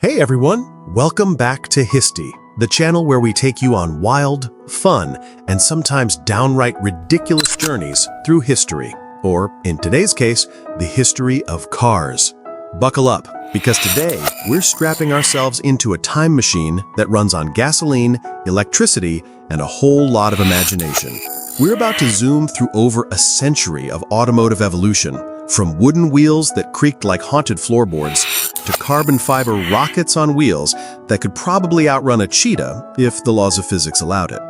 Hey everyone, welcome back to Histy, the channel where we take you on wild, fun, and sometimes downright ridiculous journeys through history, or in today's case, the history of cars. Buckle up, because today we're strapping ourselves into a time machine that runs on gasoline, electricity, and a whole lot of imagination. We're about to zoom through over a century of automotive evolution, from wooden wheels that creaked like haunted floorboards to carbon fiber rockets on wheels that could probably outrun a cheetah if the laws of physics allowed it.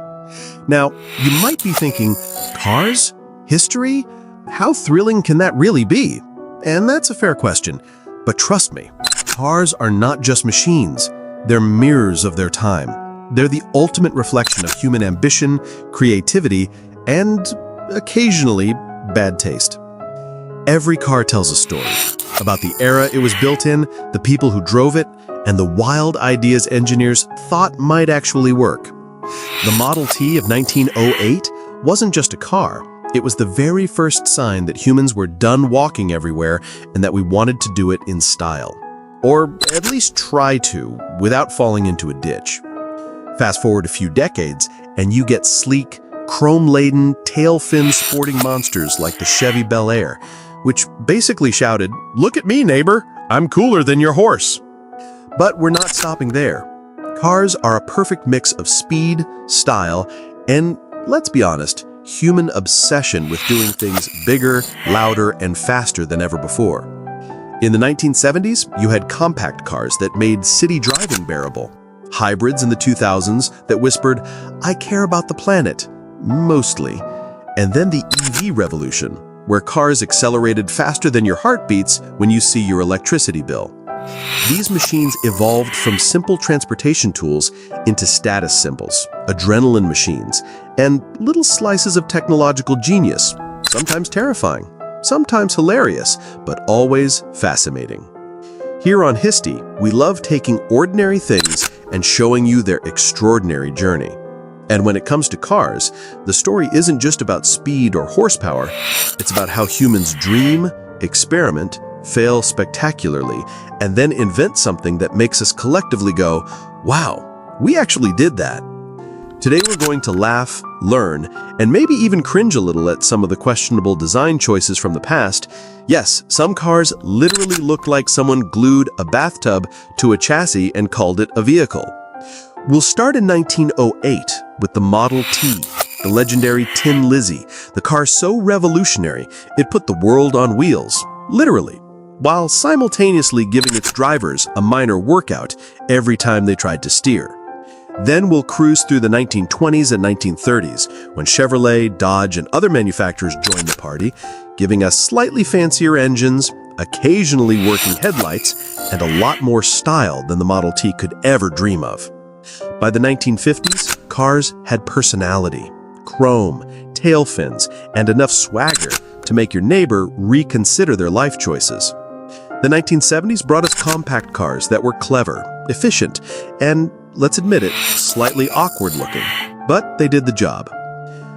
Now, you might be thinking, cars? History? How thrilling can that really be? And that's a fair question. But trust me, cars are not just machines. They're mirrors of their time. They're the ultimate reflection of human ambition, creativity, and occasionally bad taste. Every car tells a story about the era it was built in, the people who drove it, and the wild ideas engineers thought might actually work. The Model T of 1908 wasn't just a car. It was the very first sign that humans were done walking everywhere and that we wanted to do it in style. Or at least try to, without falling into a ditch. Fast forward a few decades, and you get sleek, chrome-laden, tail-fin sporting monsters like the Chevy Bel Air, which basically shouted, "Look at me, neighbor, I'm cooler than your horse." But we're not stopping there. Cars are a perfect mix of speed, style, and, let's be honest, human obsession with doing things bigger, louder, and faster than ever before. In the 1970s, you had compact cars that made city driving bearable, hybrids in the 2000s that whispered, "I care about the planet," mostly, and then the EV revolution, where cars accelerated faster than your heartbeats when you see your electricity bill. These machines evolved from simple transportation tools into status symbols, adrenaline machines, and little slices of technological genius, sometimes terrifying, sometimes hilarious, but always fascinating. Here on Histy, we love taking ordinary things and showing you their extraordinary journey. And when it comes to cars, the story isn't just about speed or horsepower, it's about how humans dream, experiment, fail spectacularly, and then invent something that makes us collectively go, "Wow, we actually did that." Today we're going to laugh, learn, and maybe even cringe a little at some of the questionable design choices from the past. Yes, some cars literally look like someone glued a bathtub to a chassis and called it a vehicle. We'll start in 1908 with the Model T, the legendary Tin Lizzie, the car so revolutionary it put the world on wheels, literally, while simultaneously giving its drivers a minor workout every time they tried to steer. Then we'll cruise through the 1920s and 1930s, when Chevrolet, Dodge, and other manufacturers joined the party, giving us slightly fancier engines, occasionally working headlights, and a lot more style than the Model T could ever dream of. By the 1950s, cars had personality, chrome, tail fins, and enough swagger to make your neighbor reconsider their life choices. The 1970s brought us compact cars that were clever, efficient, and, let's admit it, slightly awkward looking, but they did the job.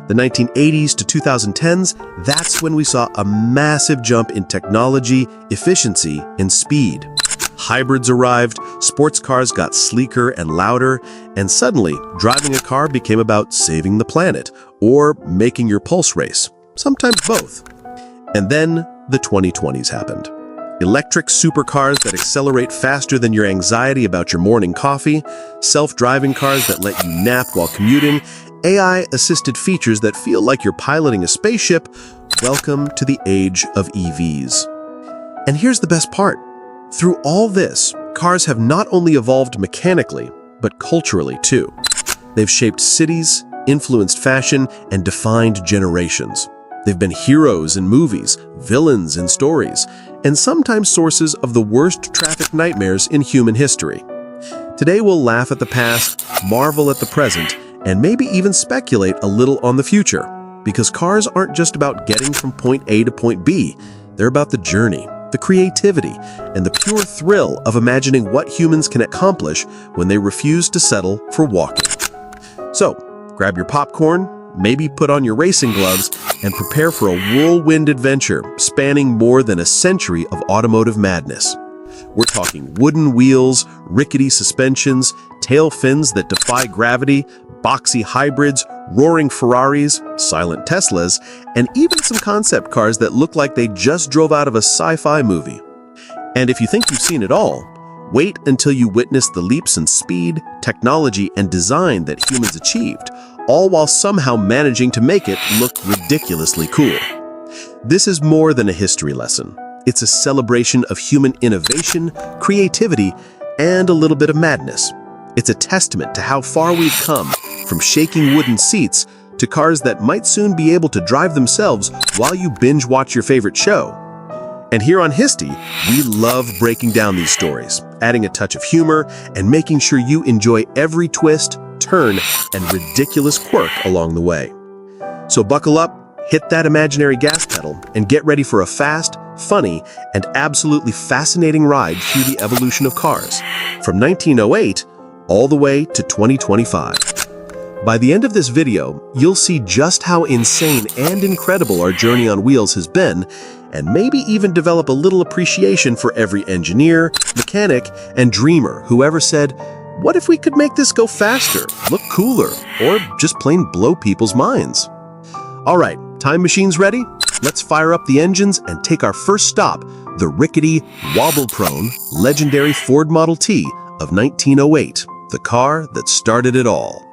The 1980s to 2010s, that's when we saw a massive jump in technology, efficiency, and speed. Hybrids arrived, sports cars got sleeker and louder, and suddenly, driving a car became about saving the planet or making your pulse race, sometimes both. And then the 2020s happened. Electric supercars that accelerate faster than your anxiety about your morning coffee, self-driving cars that let you nap while commuting, AI-assisted features that feel like you're piloting a spaceship. Welcome to the age of EVs. And here's the best part. Through all this, cars have not only evolved mechanically, but culturally too. They've shaped cities, influenced fashion, and defined generations. They've been heroes in movies, villains in stories, and sometimes sources of the worst traffic nightmares in human history. Today we'll laugh at the past, marvel at the present, and maybe even speculate a little on the future. Because cars aren't just about getting from point A to point B, they're about the journey, the creativity, and the pure thrill of imagining what humans can accomplish when they refuse to settle for walking. So, grab your popcorn, maybe put on your racing gloves, and prepare for a whirlwind adventure spanning more than a century of automotive madness. We're talking wooden wheels, rickety suspensions, tail fins that defy gravity, boxy hybrids, roaring Ferraris, silent Teslas, and even some concept cars that look like they just drove out of a sci-fi movie. And if you think you've seen it all, wait until you witness the leaps in speed, technology, and design that humans achieved, all while somehow managing to make it look ridiculously cool. This is more than a history lesson. It's a celebration of human innovation, creativity, and a little bit of madness. It's a testament to how far we've come, from shaking wooden seats to cars that might soon be able to drive themselves while you binge watch your favorite show. And here on Histy, we love breaking down these stories, adding a touch of humor, and making sure you enjoy every twist, turn, and ridiculous quirk along the way. So buckle up, hit that imaginary gas pedal, and get ready for a fast, funny, and absolutely fascinating ride through the evolution of cars, from 1908 all the way to 2025. By the end of this video, you'll see just how insane and incredible our journey on wheels has been, and maybe even develop a little appreciation for every engineer, mechanic, and dreamer who ever said, what if we could make this go faster, look cooler, or just plain blow people's minds? All right, time machines ready? Let's fire up the engines and take our first stop, the rickety, wobble-prone, legendary Ford Model T of 1908, the car that started it all.